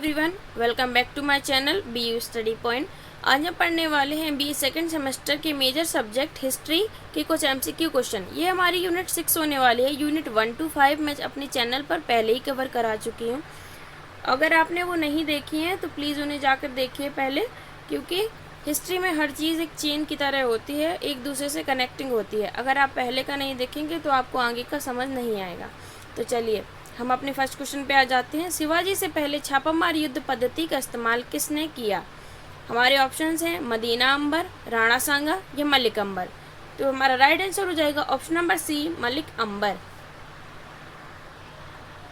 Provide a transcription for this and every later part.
Everyone, welcome back to my channel BU Study Point. आज हम पढ़ने वाले हैं BE सेकंड सेमेस्टर के मेजर सब्जेक्ट हिस्ट्री के कुछ MCQ क्वेश्चन। ये हमारी यूनिट 6 होने वाली है। यूनिट 1 to 5 मैं अपने चैनल पर पहले ही कवर करा चुकी हूँ। अगर आपने वो नहीं देखी हैं तो प्लीज़ उन्हें जाकर देखिए पहले, क्योंकि हिस्ट्री में हर चीज़ एक चेन की तरह होती है, एक दूसरे से कनेक्टिंग होती है। अगर आप पहले का नहीं देखेंगे तो आपको आगे का समझ नहीं आएगा। तो चलिए हम अपने फर्स्ट क्वेश्चन पे आ जाते हैं। शिवाजी से पहले छापामार युद्ध पद्धति का इस्तेमाल किसने किया? हमारे ऑप्शंस हैं मदीना अंबर, राणा सांगा या मलिक अंबर। तो हमारा राइट आंसर हो जाएगा ऑप्शन नंबर सी, मलिक अंबर।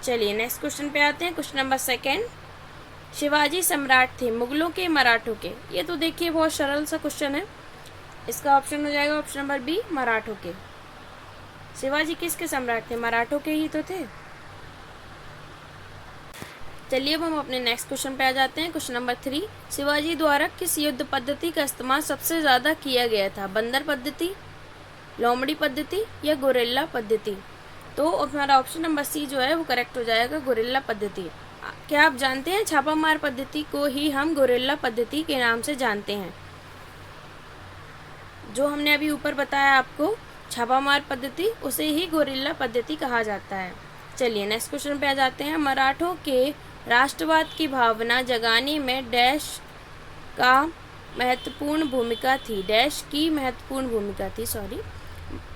चलिए नेक्स्ट क्वेश्चन पे आते हैं। क्वेश्चन नंबर सेकेंड, शिवाजी सम्राट थे मुगलों के मराठों के? ये तो देखिए बहुत सरल सा क्वेश्चन है। इसका ऑप्शन हो जाएगा ऑप्शन नंबर बी, मराठों के। शिवाजी किसके सम्राट थे? मराठों के ही तो थे। चलिए अब हम अपने नेक्स्ट क्वेश्चन पे आ जाते हैं। क्वेश्चन नंबर 3, शिवाजी द्वारा किस युद्ध पद्धति का इस्तेमाल सबसे ज़्यादा किया गया था? बंदर पद्धति, लोमड़ी पद्धति या गोरिल्ला पद्धति? तो हमारा ऑप्शन नंबर सी जो है वो करेक्ट हो जाएगा, गोरिल्ला पद्धति। क्या आप जानते हैं छापामार पद्धति को ही हम गोरिल्ला पद्धति के नाम से जानते हैं। जो हमने अभी ऊपर बताया आपको छापामार पद्धति, उसे ही गोरिल्ला पद्धति कहा जाता है। चलिए नेक्स्ट क्वेश्चन पे आ जाते हैं। मराठों के राष्ट्रवाद की भावना जगाने में डैश का महत्वपूर्ण भूमिका थी? डैश की महत्वपूर्ण भूमिका थी,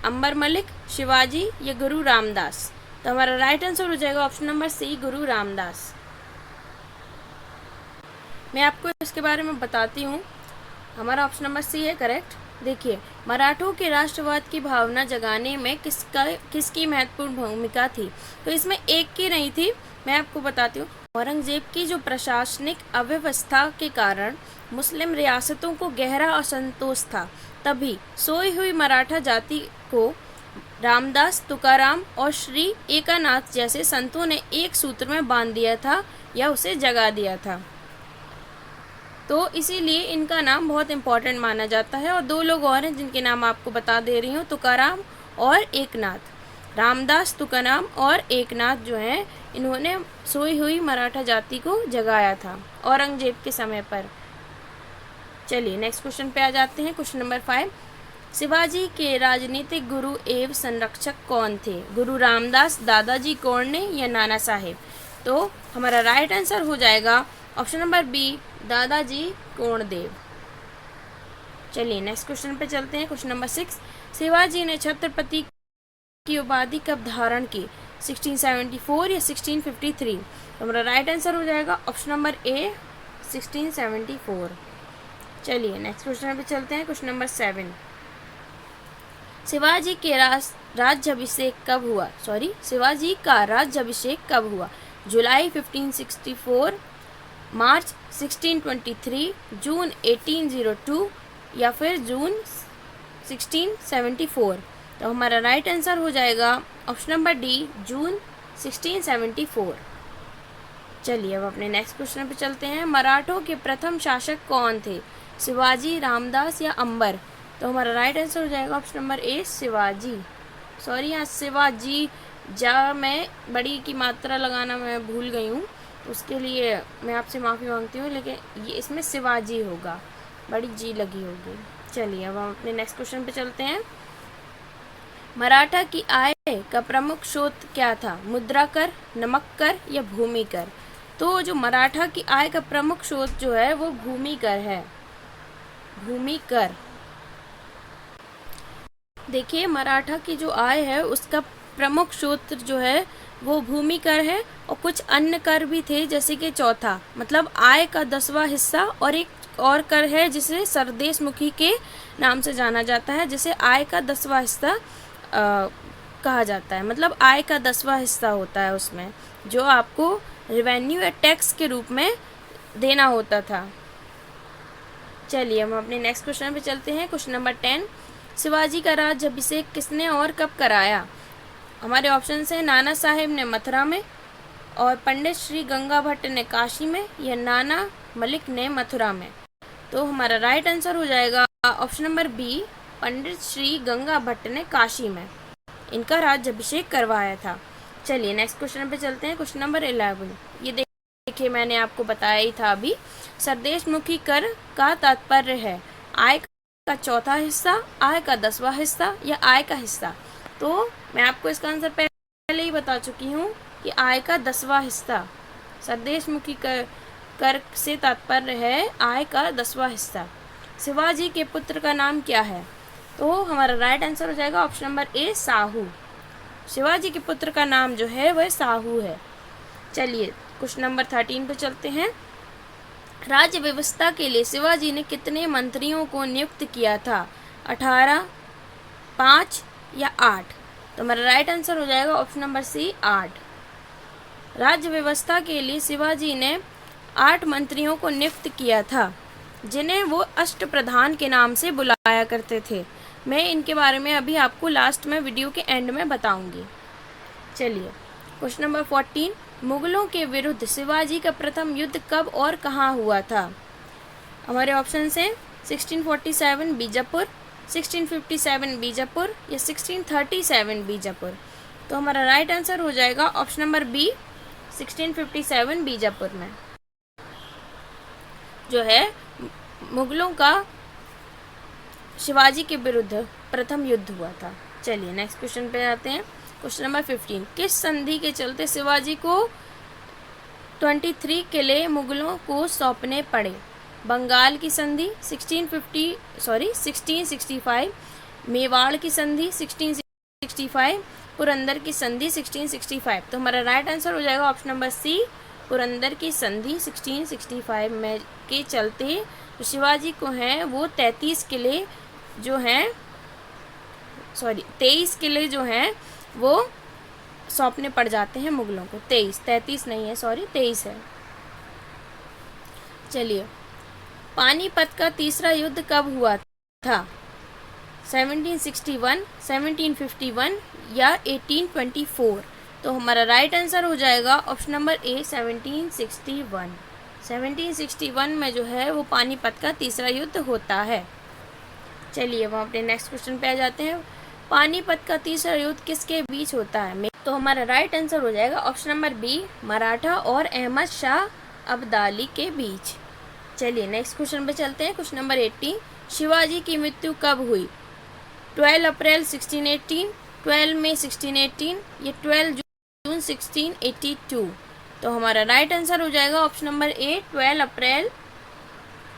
अंबर मलिक, शिवाजी या गुरु रामदास? तो हमारा राइट आंसर हो जाएगा ऑप्शन नंबर सी, गुरु रामदास। मैं आपको इसके बारे में बताती हूँ। हमारा ऑप्शन नंबर सी है करेक्ट। देखिए, मराठों के राष्ट्रवाद की भावना जगाने में किसकी महत्वपूर्ण भूमिका थी? तो इसमें एक की नहीं थी, मैं आपको बताती हूँ। औरंगजेब की जो प्रशासनिक अव्यवस्था के कारण मुस्लिम रियासतों को गहरा असंतोष था, तभी सोई हुई मराठा जाति को रामदास, तुकाराम और श्री एकानाथ जैसे संतों ने एक सूत्र में बांध दिया था या उसे जगा दिया था। तो इसीलिए इनका नाम बहुत इम्पोर्टेंट माना जाता है। और दो लोग और हैं जिनके नाम आपको बता दे रही हूँ, तुकाराम और एकनाथ। रामदास, तुकाराम और एकनाथ जो हैं, इन्होंने सोई हुई मराठा जाति को जगाया था औरंगजेब के समय पर। चलिए नेक्स्ट क्वेश्चन पे आ जाते हैं। क्वेश्चन नंबर 5, शिवाजी के राजनीतिक गुरु एवं संरक्षक कौन थे? गुरु रामदास, दादाजी कोंडदेव या नाना साहेब? तो हमारा राइट आंसर हो जाएगा ऑप्शन नंबर बी, दादाजी कोंडदेव। चलिए नेक्स्ट क्वेश्चन पे चलते हैं। क्वेश्चन नंबर 6, शिवाजी ने छत्रपति की उपाधि कब धारण की? 1674 या 1653? तो हमारा राइट आंसर हो जाएगा ऑप्शन नंबर ए, 1674। चलिए नेक्स्ट क्वेश्चन पे चलते हैं। क्वेश्चन नंबर 7, शिवाजी के राज्याभिषेक कब हुआ? शिवाजी का राज्याभिषेक कब हुआ? जुलाई 1564, मार्च 1623, जून 1802 या फिर जून 1674? तो हमारा राइट आंसर हो जाएगा ऑप्शन नंबर डी, जून 1674। चलिए अब अपने नेक्स्ट क्वेश्चन पे चलते हैं। मराठों के प्रथम शासक कौन थे? शिवाजी, रामदास या अंबर? तो हमारा राइट आंसर हो जाएगा ऑप्शन नंबर ए, शिवाजी। यहाँ शिवाजी जा मैं बड़ी की मात्रा लगाना मैं भूल गई हूँ, उसके लिए मैं आपसे माफ़ी मांगती हूँ, लेकिन ये इसमें शिवाजी होगा, बड़ी जी लगी होगी। चलिए अब हम अपने नेक्स्ट क्वेश्चन पे चलते हैं। मराठा की आय का प्रमुख स्रोत क्या था? मुद्रा कर, नमक कर या भूमि कर? तो जो मराठा की आय का प्रमुख स्रोत जो है वो भूमि कर है, भूमि कर। देखिए, मराठा की जो आय है उसका प्रमुख स्रोत जो है वो भूमि कर है, और कुछ अन्य कर भी थे, जैसे कि चौथा, मतलब आय का 10वां हिस्सा, और एक और कर है जिसे सरदेश मुखी के नाम से जाना जाता है, जिसे आय का 10वां हिस्सा कहा जाता है। मतलब आय का 10वां हिस्सा होता है उसमें, जो आपको रेवेन्यू या टैक्स के रूप में देना होता था। चलिए हम अपने नेक्स्ट क्वेश्चन पे चलते हैं। क्वेश्चन नंबर 10, शिवाजी का राज्याभिषेक किसने और कब कराया? हमारे ऑप्शन हैं नाना साहेब ने मथुरा में, और पंडित श्री गंगा भट्ट ने काशी में, या नाना मलिक ने मथुरा में? तो हमारा राइट आंसर हो जाएगा option number B, Pandit Shri Ganga Bhatt ने काशी में इनका राज्याभिषेक करवाया था। चलिए नेक्स्ट क्वेश्चन पे चलते हैं। क्वेश्चन नंबर 11, ये देखिए मैंने आपको बताया ही था अभी। सरदेशमुखी कर का तात्पर्य है आय का चौथा हिस्सा, आय का 10वां हिस्सा या आय का हिस्सा। तो मैं आपको इसका आंसर पहले ही बता चुकी हूँ कि आय का 10वां हिस्सा। सरदेशमुखी कर से तात्पर्य है आय का 10वां हिस्सा। शिवाजी के पुत्र का नाम क्या है? तो हमारा राइट आंसर हो जाएगा option number A, Sahu. Shivaji के पुत्र का नाम जो है वह साहू है। चलिए क्वेश्चन नंबर 13 पे चलते हैं। राज्य व्यवस्था के लिए शिवाजी ने कितने मंत्रियों को नियुक्त किया था? 18, 5 या 8? तो हमारा राइट आंसर हो जाएगा ऑप्शन नंबर सी, 8। राज्य व्यवस्था के लिए शिवाजी ने 8 मंत्रियों को नियुक्त किया था, जिन्हें वो अष्टप्रधान के नाम से बुलाया करते थे। मैं इनके बारे में अभी आपको लास्ट में वीडियो के एंड में बताऊंगी। चलिए क्वेश्चन नंबर 14, मुगलों के विरुद्ध शिवाजी का प्रथम युद्ध कब और कहाँ हुआ था? हमारे ऑप्शन हैं 1647 बीजापुर, 1657 बीजापुर या 1637 बीजापुर। तो हमारा राइट आंसर हो जाएगा ऑप्शन नंबर बी, 1657 बीजापुर में जो है मुगलों का शिवाजी के विरुद्ध प्रथम युद्ध हुआ था। चलिए नेक्स्ट क्वेश्चन पे आते हैं। क्वेश्चन नंबर 15, किस संधि के चलते शिवाजी को 23 किले मुगलों को सौंपने पड़े? बंगाल की संधि 1665, मेवाड़ की संधि 1665, पुरंदर की संधि 1665। तो हमारा राइट आंसर हो जाएगा ऑप्शन नंबर सी, पुरंदर की संधि 1665 में के चलते तो शिवाजी को हैं वो 23 किले जो हैं 23 किले जो हैं वो सौंपने पड़ जाते हैं मुगलों को। 33 नहीं है, 23 है। चलिए पानीपत का तीसरा युद्ध कब हुआ था? 1761, 1751 या 1824? तो हमारा राइट आंसर हो जाएगा ऑप्शन नंबर ए, 1761। 1761 में जो है वो पानीपत का तीसरा युद्ध होता है। चलिए वहाँ अपने नेक्स्ट क्वेश्चन पे आ जाते हैं। पानीपत का तीसरा युद्ध किसके बीच होता है? तो हमारा राइट आंसर हो जाएगा ऑप्शन नंबर बी, मराठा और अहमद शाह अब्दाली के बीच। चलिए नेक्स्ट क्वेश्चन पे चलते हैं। क्वेश्चन नंबर 18, शिवाजी की मृत्यु कब हुई? 12 अप्रैल 1618, 12 मई 1618 या 12 जून 1682? तो हमारा राइट आंसर हो जाएगा ऑप्शन नंबर ए, 12 अप्रैल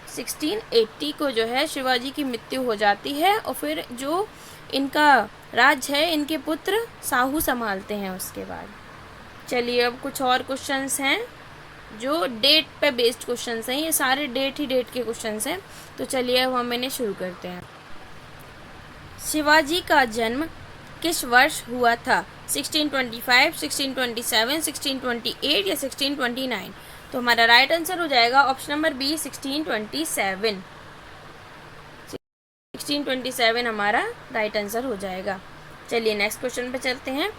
1680 को जो है शिवाजी की मृत्यु हो जाती है और फिर जो इनका राज है इनके पुत्र साहू संभालते हैं उसके बाद। चलिए अब कुछ और क्वेश्चंस हैं जो डेट पे बेस्ड क्वेश्चंस हैं, ये सारे डेट के क्वेश्चंस हैं। तो चलिए अब हम इन्हें शुरू करते हैं। शिवाजी का जन्म किस वर्ष हुआ था? 1625, 1627, 1628 या 1629? तो हमारा राइट आंसर हो जाएगा ऑप्शन नंबर बी, 1627। 1627 हमारा राइट आंसर हो जाएगा। चलिए नेक्स्ट क्वेश्चन पे चलते हैं।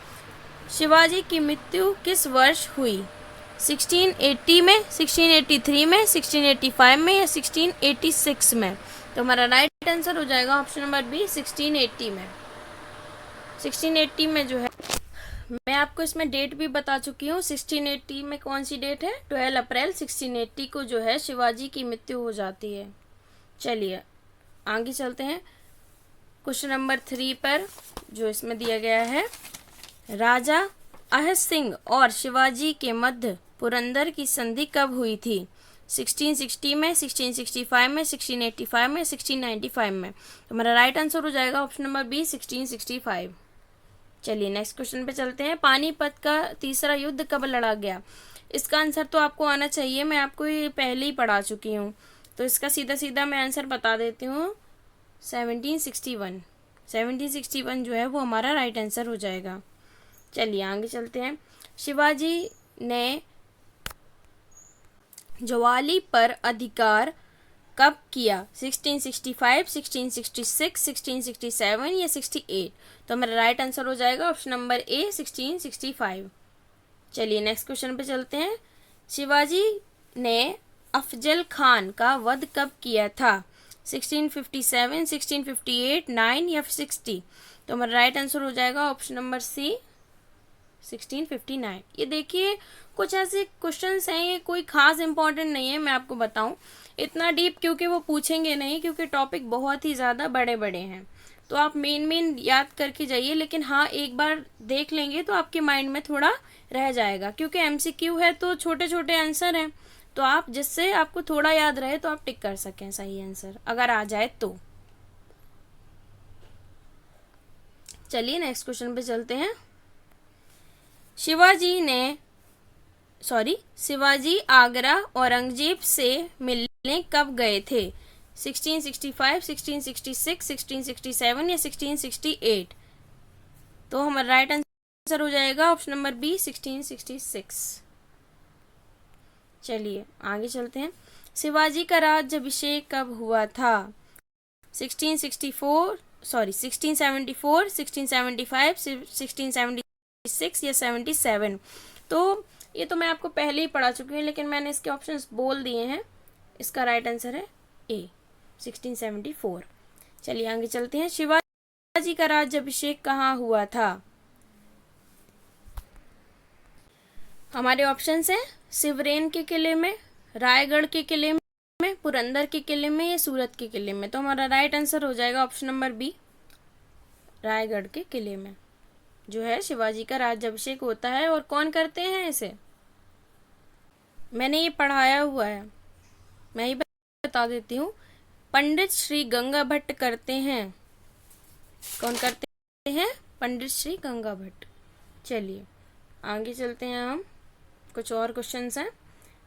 शिवाजी की मृत्यु किस वर्ष हुई? 1680 में, 1683 में, 1685 में या 1686 में? तो हमारा राइट आंसर हो जाएगा ऑप्शन नंबर बी, 1680 में। 1680 में जो है मैं आपको इसमें डेट भी बता चुकी हूँ। 1680 में कौन सी डेट है? 12 अप्रैल 1680 को जो है शिवाजी की मृत्यु हो जाती है। चलिए आगे चलते हैं क्वेश्चन नंबर 3 पर, जो इसमें दिया गया है। राजा अहस सिंह और शिवाजी के मध्य पुरंदर की संधि कब हुई थी? 1660 में, 1665 में, 1685 में, 1695 में? तो हमारा राइट आंसर हो जाएगा ऑप्शन नंबर बी, 1665। चलिए नेक्स्ट क्वेश्चन पे चलते हैं। पानीपत का तीसरा युद्ध कब लड़ा गया? इसका आंसर तो आपको आना चाहिए, मैं आपको ये पहले ही पढ़ा चुकी हूँ, तो इसका सीधा मैं आंसर बता देती हूँ। 1761। 1761 जो है वो हमारा राइट आंसर हो जाएगा। चलिए आगे चलते हैं। शिवाजी ने ज्वाली पर अधिकार कब किया? 1665, 1666, 1667 या 68? तो हमारा राइट आंसर हो जाएगा ऑप्शन नंबर ए, 1665। चलिए नेक्स्ट क्वेश्चन पे चलते हैं। शिवाजी ने अफजल खान का वध कब किया था? 1657, 1658, 9 या 60? तो हमारा राइट आंसर हो जाएगा ऑप्शन नंबर सी, 1659। ये देखिए कुछ ऐसे क्वेश्चंस हैं, ये कोई खास इंपॉर्टेंट नहीं है, मैं आपको बताऊं इतना डीप क्योंकि वो पूछेंगे नहीं, क्योंकि टॉपिक बहुत ही ज़्यादा बड़े बड़े हैं। तो आप मेन याद करके जाइए, लेकिन हाँ एक बार देख लेंगे तो आपके माइंड में थोड़ा रह जाएगा, क्योंकि एमसीक्यू है तो छोटे छोटे आंसर हैं, तो आप जिससे आपको थोड़ा याद रहे तो आप टिक कर सकें सही आंसर अगर आ जाए तो। चलिए नेक्स्ट क्वेश्चन पे चलते हैं। शिवाजी आगरा औरंगजेब से मिलने कब गए थे? 1665, 1666, 1667 या 1668? तो हमारा राइट आंसर हो जाएगा ऑप्शन नंबर बी 1666। चलिए आगे चलते हैं। शिवाजी का राज्याभिषेक कब हुआ था? 1674, 1674, 1675, 1676 या 77? तो ये तो मैं आपको पहले ही पढ़ा चुकी हूँ, लेकिन मैंने इसके ऑप्शंस बोल दिए हैं। इसका राइट आंसर है ए 1674। चलिए आगे चलते हैं। शिवाजी का राज्याभिषेक कहाँ हुआ था? हमारे ऑप्शंस हैं सिवरेन के किले में, रायगढ़ के किले में, पुरंदर के किले में या सूरत के किले में? तो हमारा राइट आंसर हो जाएगा ऑप्शन नंबर बी रायगढ़ के किले में जो है शिवाजी का राज्याभिषेक होता है। और कौन करते हैं इसे? मैंने ये पढ़ाया हुआ है, मैं ही बता देती हूँ। पंडित श्री गंगा भट्ट करते हैं। कौन करते हैं? पंडित श्री गंगा भट्ट। चलिए आगे चलते हैं हम, कुछ और क्वेश्चंस हैं।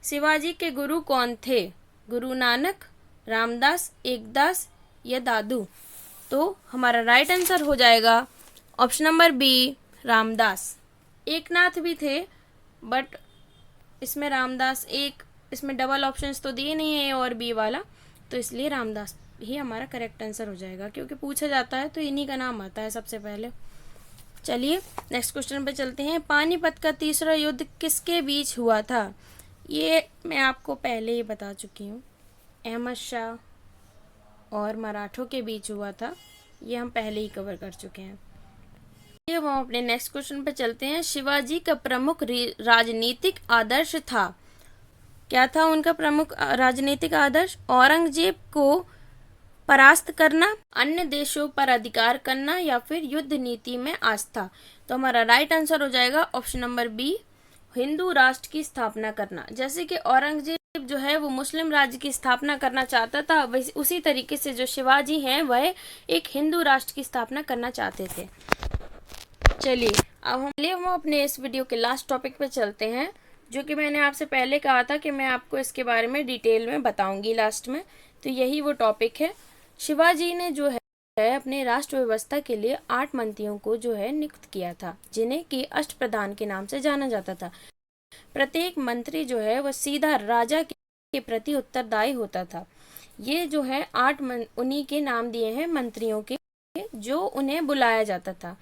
शिवाजी के गुरु कौन थे? गुरु नानक, रामदास, एकदास या दादू? तो हमारा राइट आंसर हो जाएगा option number B Ramdas. Eknath भी थे बट इसमें रामदास एक, इसमें डबल ऑप्शंस तो दिए नहीं है ए और बी वाला, तो इसलिए रामदास ही हमारा करेक्ट आंसर हो जाएगा, क्योंकि पूछा जाता है तो इन्हीं का नाम आता है सबसे पहले। चलिए नेक्स्ट क्वेश्चन पे चलते हैं। पानीपत का तीसरा युद्ध किसके बीच हुआ था? ये मैं आपको पहले ही बता चुकी हूँ, अहमद शाह और मराठों के बीच हुआ था, ये हम पहले ही कवर कर चुके हैं। ये हम अपने नेक्स्ट क्वेश्चन पे चलते हैं। शिवाजी का प्रमुख राजनीतिक आदर्श था? क्या था उनका प्रमुख राजनीतिक आदर्श? औरंगजेब को परास्त करना, अन्य देशों पर अधिकार करना या फिर युद्ध नीति में आस्था? तो हमारा राइट आंसर हो जाएगा ऑप्शन नंबर बी हिंदू राष्ट्र की स्थापना करना। जैसे कि औरंगजेब जो है वो मुस्लिम राज्य की स्थापना करना चाहता था, वैसे उसी तरीके से जो शिवाजी हैं वह एक हिंदू राष्ट्र की स्थापना करना चाहते थे। चलिए अब हम अपने इस वीडियो के लास्ट टॉपिक पे चलते हैं, जो कि मैंने आपसे पहले कहा था कि मैं आपको इसके बारे में डिटेल में बताऊंगी लास्ट में। तो यही वो टॉपिक है। शिवाजी ने जो है अपने राष्ट्र व्यवस्था के लिए 8 मंत्रियों को जो है नियुक्त किया था, जिन्हें कि अष्टप्रधान के नाम से जाना जाता था। प्रत्येक मंत्री जो है वह सीधा राजा के प्रति उत्तरदायी होता था। ये जो है 8 उन्हीं के नाम दिए हैं मंत्रियों के, जो उन्हें बुलाया जाता था।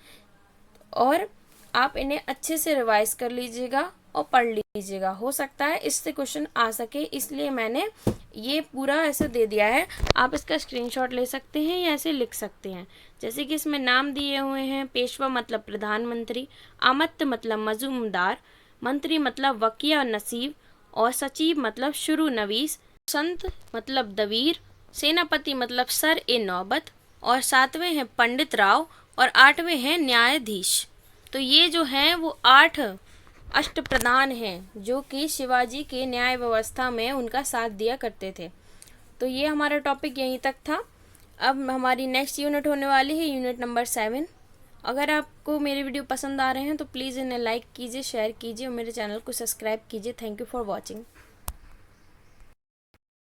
और आप इन्हें अच्छे से रिवाइज कर लीजिएगा और पढ़ लीजिएगा, हो सकता है इससे क्वेश्चन आ सके, इसलिए मैंने ये पूरा ऐसे दे दिया है। आप इसका स्क्रीनशॉट ले सकते हैं या ऐसे लिख सकते हैं। जैसे कि इसमें नाम दिए हुए हैं, पेशवा मतलब प्रधानमंत्री, आमत्य मतलब मजूमदार, मंत्री मतलब वकिया नसीब, और सचिव मतलब शुरू नवीस, संत मतलब दवीर, सेनापति मतलब सर ए नौबत, और 7वें हैं पंडित राव, और 8वें हैं न्यायाधीश। तो ये जो हैं वो 8 अष्टप्रधान हैं जो कि शिवाजी के न्याय व्यवस्था में उनका साथ दिया करते थे। तो ये हमारा टॉपिक यहीं तक था। अब हमारी नेक्स्ट यूनिट होने वाली है यूनिट नंबर 7। अगर आपको मेरे वीडियो पसंद आ रहे हैं तो प्लीज़ इन्हें लाइक कीजिए, शेयर कीजिए और मेरे चैनल को सब्सक्राइब कीजिए। Thank you for watching.